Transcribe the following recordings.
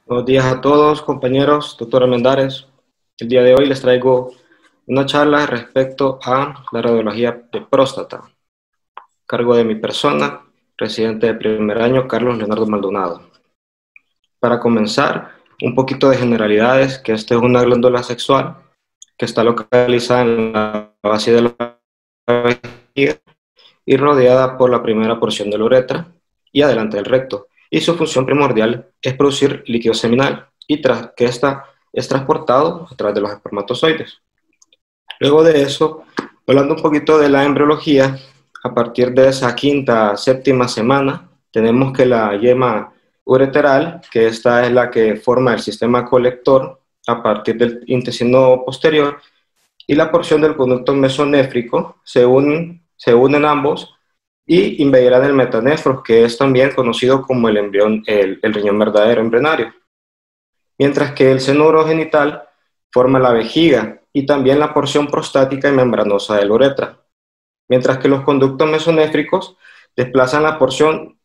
Buenos días a todos, compañeros, doctora Mendares. El día de hoy les traigo una charla respecto a la radiología de próstata, a cargo de mi persona, residente de primer año, Carlos Leonardo Maldonado. Para comenzar, un poquito de generalidades, que esta es una glándula sexual que está localizada en la base de la vejiga y rodeada por la primera porción de la uretra y adelante del recto. Y su función primordial es producir líquido seminal y tras que ésta es transportado a través de los espermatozoides. Luego de eso, hablando un poquito de la embriología, a partir de esa quinta, séptima semana, tenemos que la yema ureteral, que esta es la que forma el sistema colector a partir del intestino posterior, y la porción del conducto mesonéfrico se unen ambos y invadirán el metanefro, que es también conocido como el embrión, el riñón verdadero embrionario. Mientras que el seno urogenital forma la vejiga y también la porción prostática y membranosa de la uretra. Mientras que los conductos mesonéfricos desplazan la porción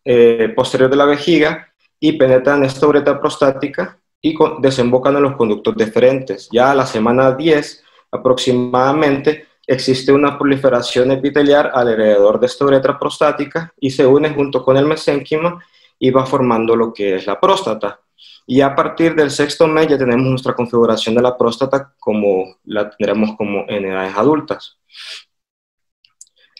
posterior de la vejiga y penetran esta uretra prostática y desembocan en los conductos deferentes. Ya a la semana 10 aproximadamente existe una proliferación epiteliar alrededor de esta uretra prostática y se une junto con el mesénquima y va formando lo que es la próstata. Y a partir del sexto mes ya tenemos nuestra configuración de la próstata como la tendremos como en edades adultas.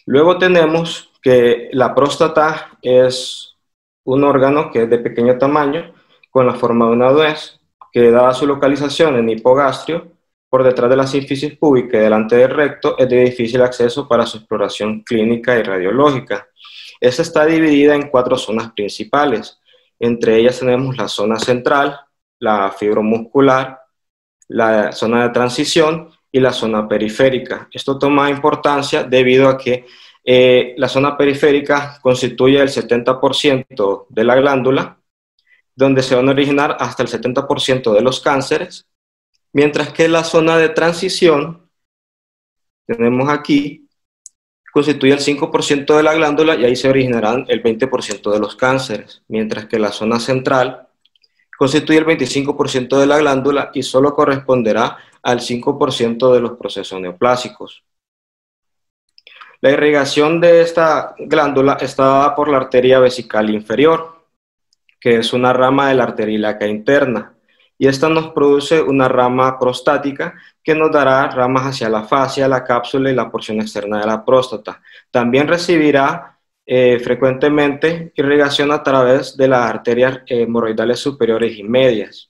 Luego tenemos que la próstata es un órgano que es de pequeño tamaño, con la forma de una nuez, que dada su localización en hipogastrio, por detrás de la sínfisis púbica y delante del recto, es de difícil acceso para su exploración clínica y radiológica. Esta está dividida en 4 zonas principales. Entre ellas tenemos la zona central, la fibromuscular, la zona de transición y la zona periférica. Esto toma importancia debido a que la zona periférica constituye el 70% de la glándula, donde se van a originar hasta el 70% de los cánceres, mientras que la zona de transición, tenemos aquí, constituye el 5% de la glándula y ahí se originarán el 20% de los cánceres, mientras que la zona central constituye el 25% de la glándula y solo corresponderá al 5% de los procesos neoplásicos. La irrigación de esta glándula está dada por la arteria vesical inferior, que es una rama de la arteria ilíaca interna, y esta nos produce una rama prostática que nos dará ramas hacia la fascia, la cápsula y la porción externa de la próstata. También recibirá frecuentemente irrigación a través de las arterias hemorroidales superiores y medias.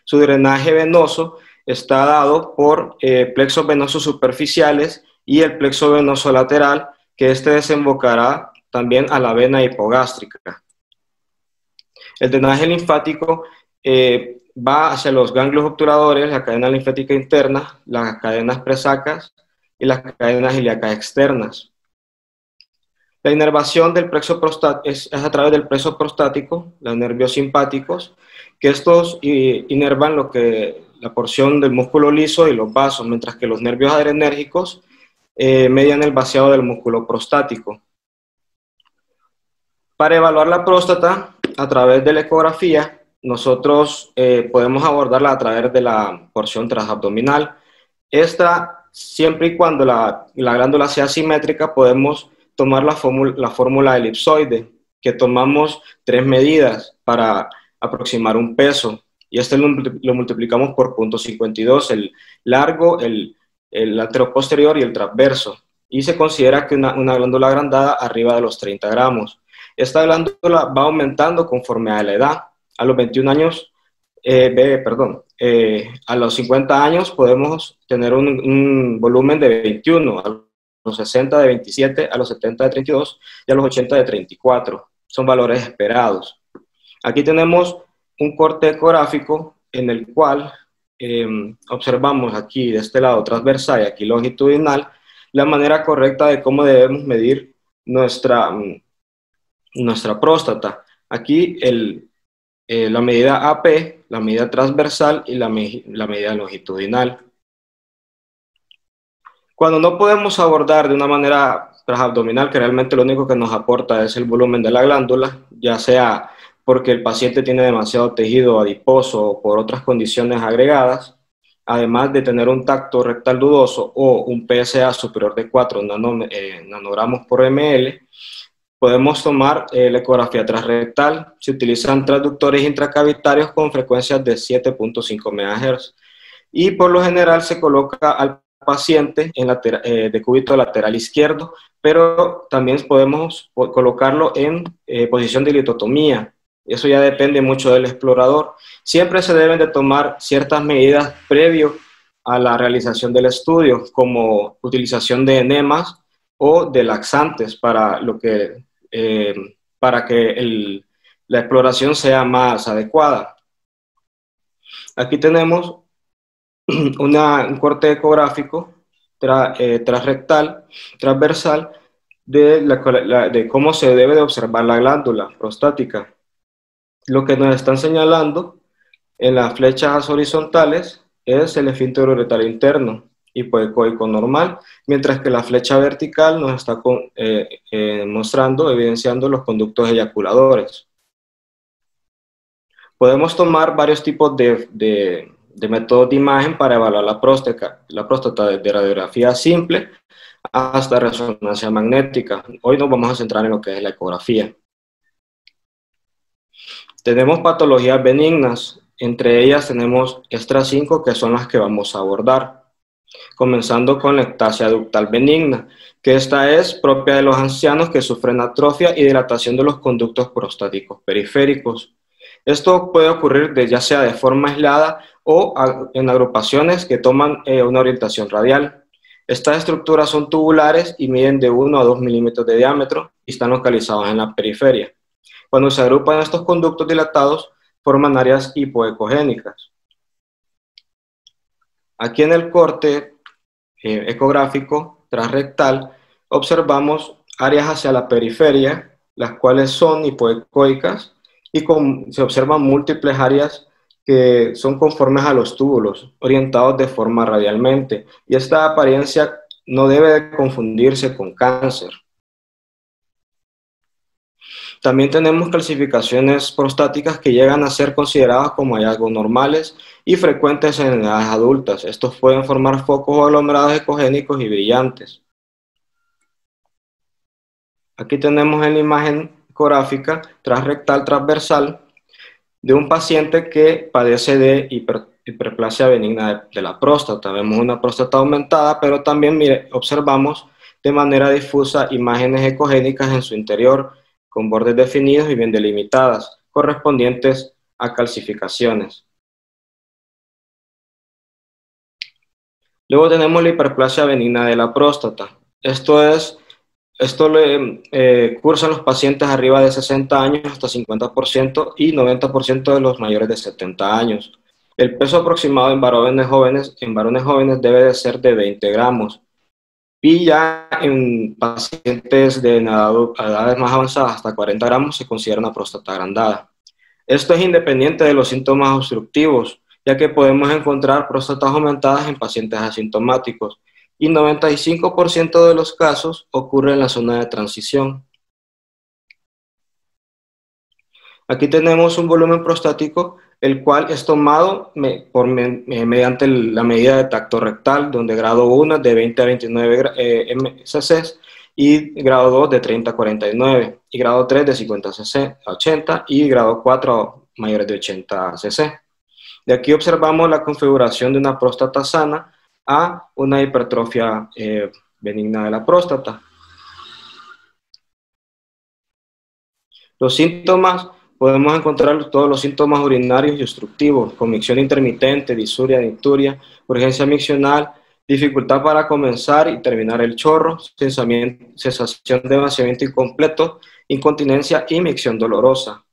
Su drenaje venoso está dado por plexos venosos superficiales y el plexo venoso lateral, que este desembocará también a la vena hipogástrica. El drenaje linfático va hacia los ganglios obturadores, la cadena linfática interna, las cadenas presacas y las cadenas ilíacas externas. La inervación del plexo prostático es a través del plexo prostático, los nervios simpáticos, que estos inervan la porción del músculo liso y los vasos, mientras que los nervios adrenérgicos median el vaciado del músculo prostático. Para evaluar la próstata a través de la ecografía, nosotros podemos abordarla a través de la porción transabdominal. Esta, siempre y cuando la glándula sea simétrica, podemos tomar la fórmula elipsoide, que tomamos 3 medidas para aproximar un peso, y este lo multiplicamos por 0.52, el largo, el anteroposterior y el transverso, y se considera que una glándula agrandada arriba de los 30 gramos. Esta glándula va aumentando conforme a la edad. A los 21 años, a los 50 años podemos tener un volumen de 21, a los 60 de 27, a los 70 de 32 y a los 80 de 34. Son valores esperados. Aquí tenemos un corte ecográfico en el cual observamos aquí de este lado transversal y aquí longitudinal la manera correcta de cómo debemos medir nuestra próstata. Aquí la medida AP, la medida transversal y la medida longitudinal. Cuando no podemos abordar de una manera transabdominal, que realmente lo único que nos aporta es el volumen de la glándula, ya sea porque el paciente tiene demasiado tejido adiposo o por otras condiciones agregadas, además de tener un tacto rectal dudoso o un PSA superior de 4 nanogramos por ml, podemos tomar la ecografía transrectal. Se utilizan transductores intracavitarios con frecuencias de 7.5 MHz y por lo general se coloca al paciente en decúbito lateral izquierdo, pero también podemos colocarlo en posición de litotomía. Eso ya depende mucho del explorador. Siempre se deben de tomar ciertas medidas previo a la realización del estudio, como utilización de enemas o de laxantes para que la exploración sea más adecuada. Aquí tenemos un corte ecográfico transrectal, transversal, de cómo se debe de observar la glándula prostática. Lo que nos están señalando en las flechas horizontales es el esfínter uretal interno, hipoecoico normal, mientras que la flecha vertical nos está mostrando, evidenciando los conductos eyaculadores. Podemos tomar varios tipos de métodos de imagen para evaluar la próstata, desde radiografía simple hasta resonancia magnética. Hoy nos vamos a centrar en lo que es la ecografía. Tenemos patologías benignas, entre ellas tenemos Extra 5, que son las que vamos a abordar, comenzando con la ectasia ductal benigna, que esta es propia de los ancianos que sufren atrofia y dilatación de los conductos prostáticos periféricos. Esto puede ocurrir ya sea de forma aislada o en agrupaciones que toman una orientación radial. Estas estructuras son tubulares y miden de 1 a 2 milímetros de diámetro y están localizadas en la periferia. Cuando se agrupan estos conductos dilatados, forman áreas hipoecogénicas. Aquí en el corte ecográfico transrectal observamos áreas hacia la periferia, las cuales son hipoecoicas, y se observan múltiples áreas que son conformes a los túbulos, orientados de forma radialmente, y esta apariencia no debe de confundirse con cáncer. También tenemos calcificaciones prostáticas que llegan a ser consideradas como hallazgos normales y frecuentes en edades adultas. Estos pueden formar focos o aglomerados ecogénicos y brillantes. Aquí tenemos en la imagen ecográfica transrectal transversal de un paciente que padece de hiperplasia benigna de la próstata. Vemos una próstata aumentada, pero también observamos de manera difusa imágenes ecogénicas en su interior, con bordes definidos y bien delimitadas, correspondientes a calcificaciones. Luego tenemos la hiperplasia benigna de la próstata. Esto cursan los pacientes arriba de 60 años hasta 50% y 90% de los mayores de 70 años. El peso aproximado en varones jóvenes debe de ser de 20 gramos. Y ya en pacientes de edades más avanzadas, hasta 40 gramos, se considera una próstata agrandada. Esto es independiente de los síntomas obstructivos, ya que podemos encontrar próstatas aumentadas en pacientes asintomáticos, y 95% de los casos ocurre en la zona de transición. Aquí tenemos un volumen prostático, el cual es tomado mediante la medida de tacto rectal, donde grado 1 de 20 a 29 cc y grado 2 de 30 a 49, y grado 3 de 50 cc a 80 y grado 4 mayores de 80 cc. De aquí observamos la configuración de una próstata sana a una hipertrofia benigna de la próstata. Los síntomas, podemos encontrar todos los síntomas urinarios y obstructivos, con micción intermitente, disuria, nicturia, urgencia miccional, dificultad para comenzar y terminar el chorro, sensación de vaciamiento incompleto, incontinencia y micción dolorosa.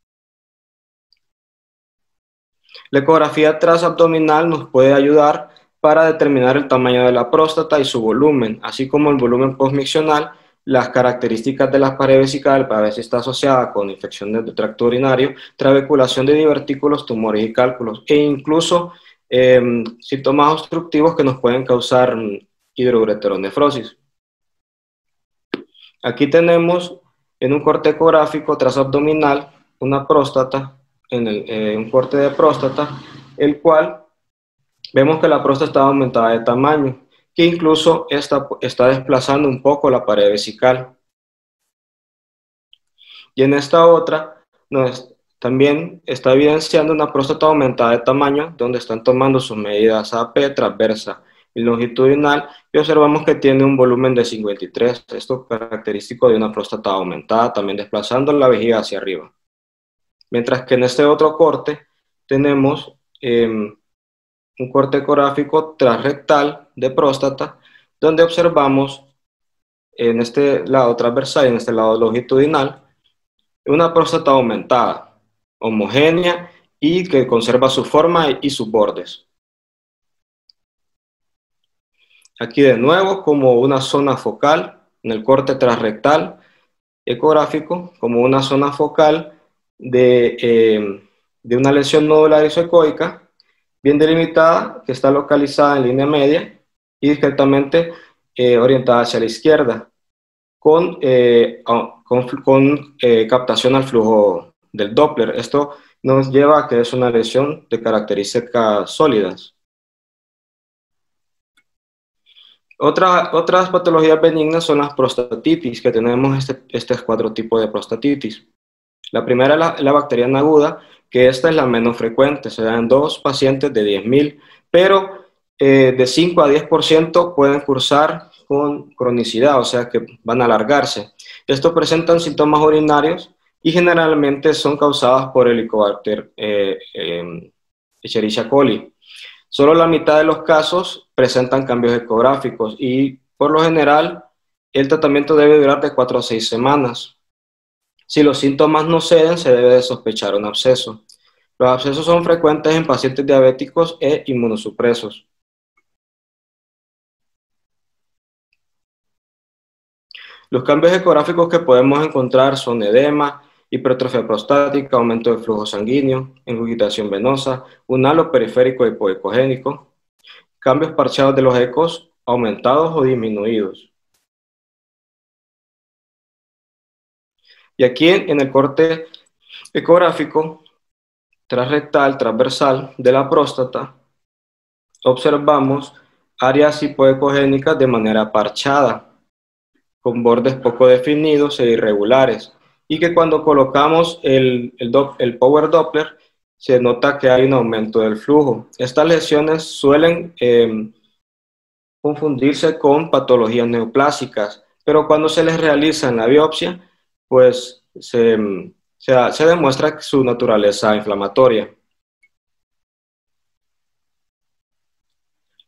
La ecografía transabdominal nos puede ayudar para determinar el tamaño de la próstata y su volumen, así como el volumen postmiccional, las características de las paredes vesicales para ver si está asociada con infección del tracto urinario, trabeculación de divertículos, tumores y cálculos, e incluso síntomas obstructivos que nos pueden causar hidroureteronefrosis. Aquí tenemos en un corte ecográfico transabdominal una próstata, un corte de próstata, el cual vemos que la próstata está aumentada de tamaño, que incluso está desplazando un poco la pared vesical. Y en esta otra, también está evidenciando una próstata aumentada de tamaño, donde están tomando sus medidas AP, transversa y longitudinal, y observamos que tiene un volumen de 53, esto característico de una próstata aumentada, también desplazando la vejiga hacia arriba. Mientras que en este otro corte tenemos un corte ecográfico transrectal de próstata, donde observamos en este lado transversal y en este lado longitudinal una próstata aumentada, homogénea y que conserva su forma y sus bordes. Aquí de nuevo como una zona focal en el corte transrectal ecográfico, como una zona focal de una lesión nodular isoecoica bien delimitada, que está localizada en línea media y discretamente orientada hacia la izquierda, con captación al flujo del Doppler. Esto nos lleva a que es una lesión de características sólidas. Otras patologías benignas son las prostatitis, que tenemos estos 4 tipos de prostatitis. La primera es la bacteriana aguda, que esta es la menos frecuente, se da en 2 pacientes de 10.000, pero de 5 a 10% pueden cursar con cronicidad, o sea que van a alargarse. Estos presentan síntomas urinarios y generalmente son causadas por Helicobacter Escherichia coli. Solo la mitad de los casos presentan cambios ecográficos y por lo general el tratamiento debe durar de 4 a 6 semanas. Si los síntomas no ceden, se debe de sospechar un absceso. Los abscesos son frecuentes en pacientes diabéticos e inmunosupresos. Los cambios ecográficos que podemos encontrar son edema, hipertrofia prostática, aumento del flujo sanguíneo, ingurgitación venosa, un halo periférico hipoecogénico, cambios parciales de los ecos aumentados o disminuidos. Y aquí en el corte ecográfico transrectal, transversal de la próstata, observamos áreas hipoecogénicas de manera parchada, con bordes poco definidos e irregulares, y que cuando colocamos el Power Doppler se nota que hay un aumento del flujo. Estas lesiones suelen confundirse con patologías neoplásicas, pero cuando se les realiza en la biopsia, pues se demuestra su naturaleza inflamatoria.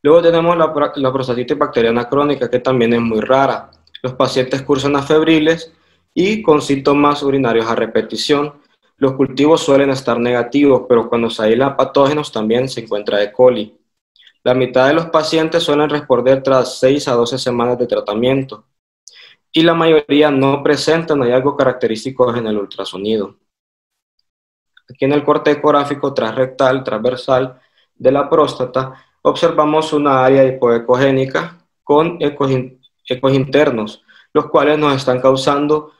Luego tenemos la prostatitis bacteriana crónica, que también es muy rara. Los pacientes cursan a febriles y con síntomas urinarios a repetición. Los cultivos suelen estar negativos, pero cuando se aíslan patógenos también se encuentra E. coli. La mitad de los pacientes suelen responder tras 6 a 12 semanas de tratamiento y la mayoría no presentan hallazgos característicos en el ultrasonido. Aquí en el corte ecográfico transrectal, transversal de la próstata, observamos una área hipoecogénica con ecos internos, los cuales nos están causando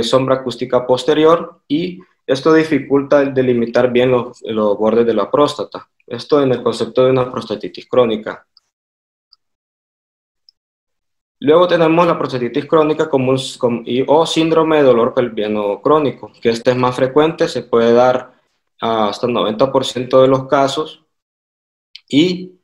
sombra acústica posterior y esto dificulta el delimitar bien los bordes de la próstata. Esto en el concepto de una prostatitis crónica. Luego tenemos la prostatitis crónica o síndrome de dolor pelviano crónico, que este es más frecuente, se puede dar hasta el 90% de los casos y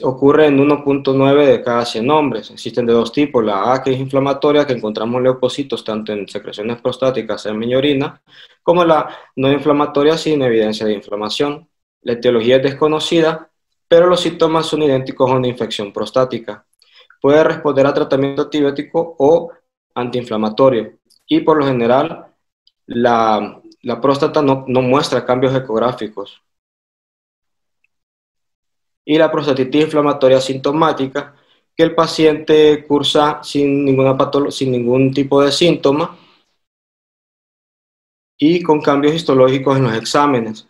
ocurre en 1.9 de cada 100 hombres. Existen de 2 tipos, la A, que es inflamatoria, que encontramos leucocitos tanto en secreciones prostáticas, semen y orina, como la no inflamatoria sin evidencia de inflamación. La etiología es desconocida, pero los síntomas son idénticos a una infección prostática. Puede responder a tratamiento antibiótico o antiinflamatorio y por lo general la próstata no muestra cambios ecográficos. Y la prostatitis inflamatoria sintomática, que el paciente cursa sin ningún tipo de síntoma y con cambios histológicos en los exámenes.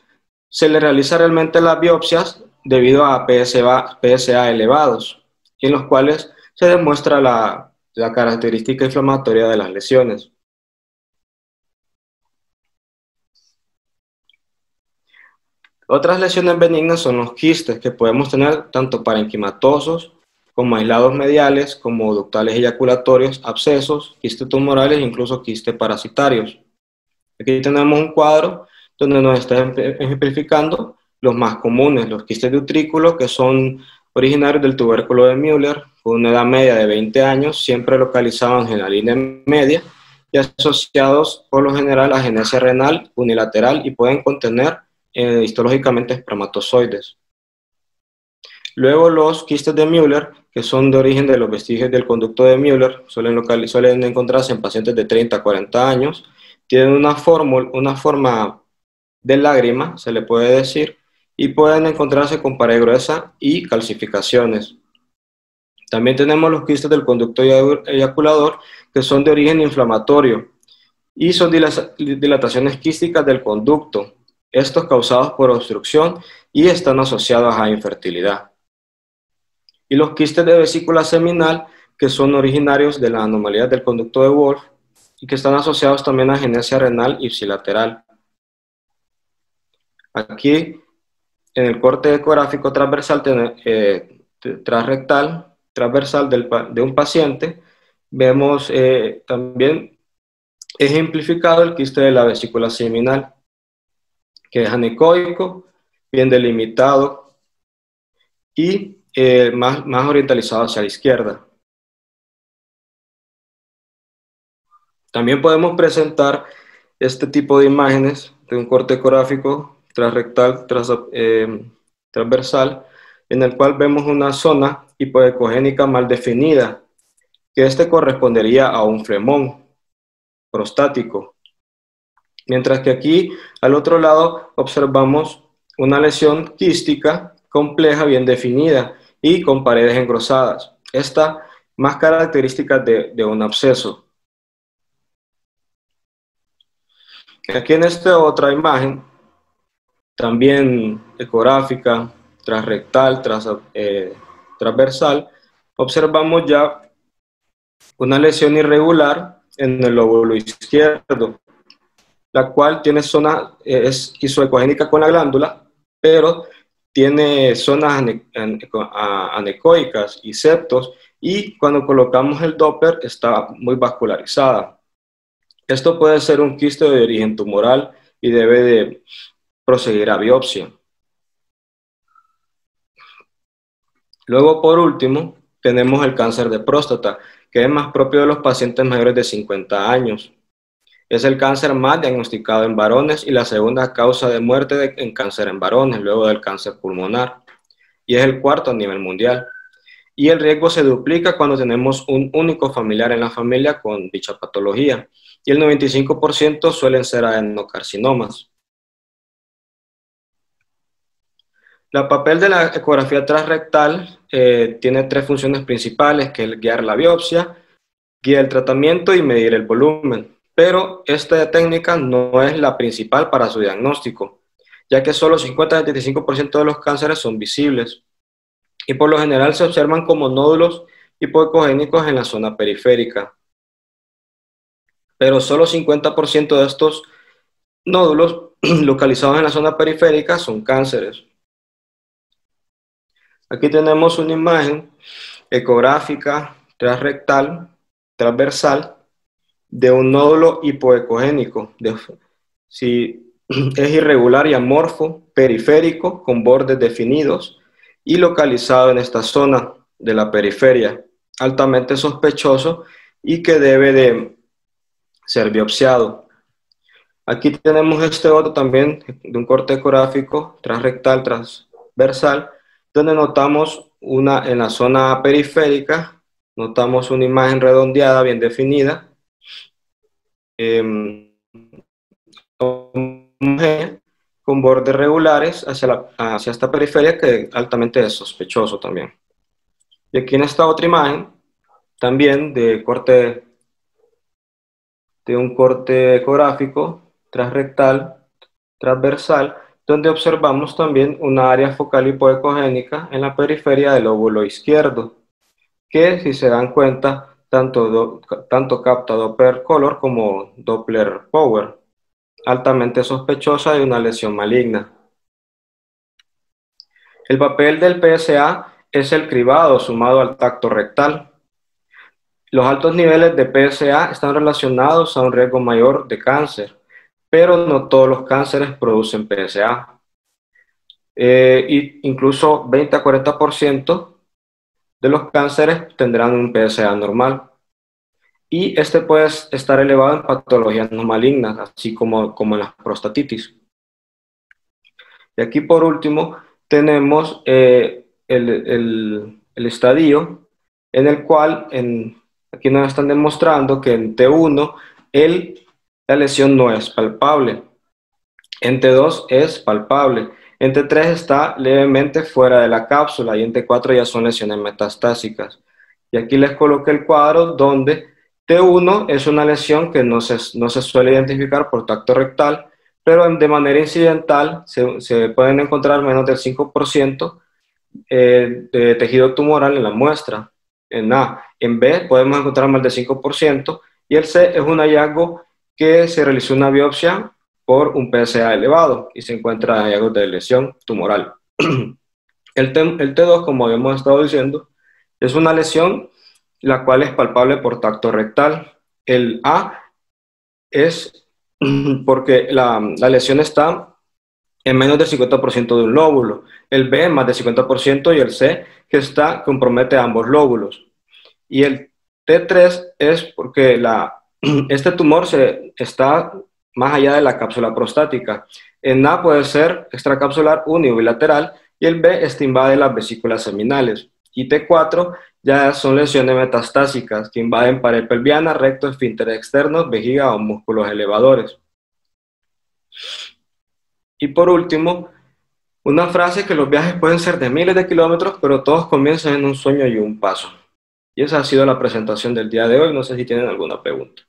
Se le realiza realmente las biopsias debido a PSA elevados, en los cuales se demuestra la característica inflamatoria de las lesiones. Otras lesiones benignas son los quistes, que podemos tener tanto parenquimatosos como aislados mediales, como ductales eyaculatorios, abscesos, quistes tumorales e incluso quistes parasitarios. Aquí tenemos un cuadro donde nos está ejemplificando los más comunes, los quistes de utrículo, que son originarios del tubérculo de Müller, con una edad media de 20 años, siempre localizados en la línea media y asociados por lo general a agenesia renal unilateral y pueden contener histológicamente espermatozoides. Luego los quistes de Müller, que son de origen de los vestigios del conducto de Müller, suelen encontrarse en pacientes de 30 a 40 años, tienen una forma de lágrima, se le puede decir, y pueden encontrarse con pared gruesa y calcificaciones. También tenemos los quistes del conducto eyaculador, que son de origen inflamatorio, y son dilataciones quísticas del conducto, estos causados por obstrucción y están asociados a infertilidad. Y los quistes de vesícula seminal, que son originarios de la anomalía del conducto de Wolff y que están asociados también a agenesia renal ipsilateral. Aquí, en el corte ecográfico transversal, transversal de un paciente, vemos también ejemplificado el quiste de la vesícula seminal, que es anecoico, bien delimitado y más orientalizado hacia la izquierda. También podemos presentar este tipo de imágenes de un corte ecográfico transrectal, transversal, en el cual vemos una zona hipoecogénica mal definida, que este correspondería a un flemón prostático. Mientras que aquí, al otro lado, observamos una lesión quística compleja, bien definida y con paredes engrosadas. Esta más características de un absceso. Aquí en esta otra imagen, también ecográfica, transrectal, transversal, observamos ya una lesión irregular en el lóbulo izquierdo, la cual tiene zona, es isoecogénica con la glándula, pero tiene zonas anecoicas y septos, y cuando colocamos el Doppler está muy vascularizada. Esto puede ser un quiste de origen tumoral y debe de proseguir a biopsia. Luego, por último, tenemos el cáncer de próstata, que es más propio de los pacientes mayores de 50 años. Es el cáncer más diagnosticado en varones y la segunda causa de muerte en cáncer en varones, luego del cáncer pulmonar. Y es el cuarto a nivel mundial. Y el riesgo se duplica cuando tenemos un único familiar en la familia con dicha patología. Y el 95% suelen ser adenocarcinomas. El papel de la ecografía transrectal tiene tres funciones principales, que es guiar la biopsia, guiar el tratamiento y medir el volumen. Pero esta técnica no es la principal para su diagnóstico, ya que solo 50-75% de los cánceres son visibles y por lo general se observan como nódulos hipoecogénicos en la zona periférica. Pero solo 50% de estos nódulos localizados en la zona periférica son cánceres. Aquí tenemos una imagen ecográfica transrectal, transversal, de un nódulo hipoecogénico. Si es irregular y amorfo, periférico, con bordes definidos y localizado en esta zona de la periferia, altamente sospechoso y que debe de ser biopsiado. Aquí tenemos este otro también de un corte ecográfico transrectal, transversal, donde notamos en la zona periférica, notamos una imagen redondeada, bien definida, con bordes regulares hacia esta periferia que altamente es sospechoso también. Y aquí en esta otra imagen, también de un corte ecográfico transrectal, transversal, donde observamos también una área focal hipoecogénica en la periferia del lóbulo izquierdo, que si se dan cuenta, tanto capta Doppler color como Doppler power, altamente sospechosa de una lesión maligna. El papel del PSA es el cribado sumado al tacto rectal. Los altos niveles de PSA están relacionados a un riesgo mayor de cáncer, pero no todos los cánceres producen PSA. Incluso 20 a 40% de los cánceres tendrán un PSA normal. Y este puede estar elevado en patologías no malignas, así como en la prostatitis. Y aquí por último tenemos el estadio en el cual aquí nos están demostrando que en T1 la lesión no es palpable, en T2 es palpable, en T3 está levemente fuera de la cápsula y en T4 ya son lesiones metastásicas. Y aquí les coloqué el cuadro donde T1 es una lesión que no se suele identificar por tacto rectal, pero de manera incidental se pueden encontrar menos del 5% de tejido tumoral en la muestra, en A. En B podemos encontrar más del 5% y el C es un hallazgo que se realizó una biopsia por un PSA elevado y se encuentra hallazgos de lesión tumoral. El T2, como habíamos estado diciendo, es una lesión la cual es palpable por tacto rectal. El A es porque la lesión está en menos del 50% de un lóbulo, el B más del 50% y el C que compromete ambos lóbulos. Y el T3 es porque este tumor está más allá de la cápsula prostática. En A puede ser extracapsular unibilateral y el B invade las vesículas seminales. Y T4 ya son lesiones metastásicas que invaden pared pelviana, recto, esfínteres externos, vejiga o músculos elevadores. Y por último, una frase que los viajes pueden ser de miles de kilómetros, pero todos comienzan en un sueño y un paso. Y esa ha sido la presentación del día de hoy. No sé si tienen alguna pregunta.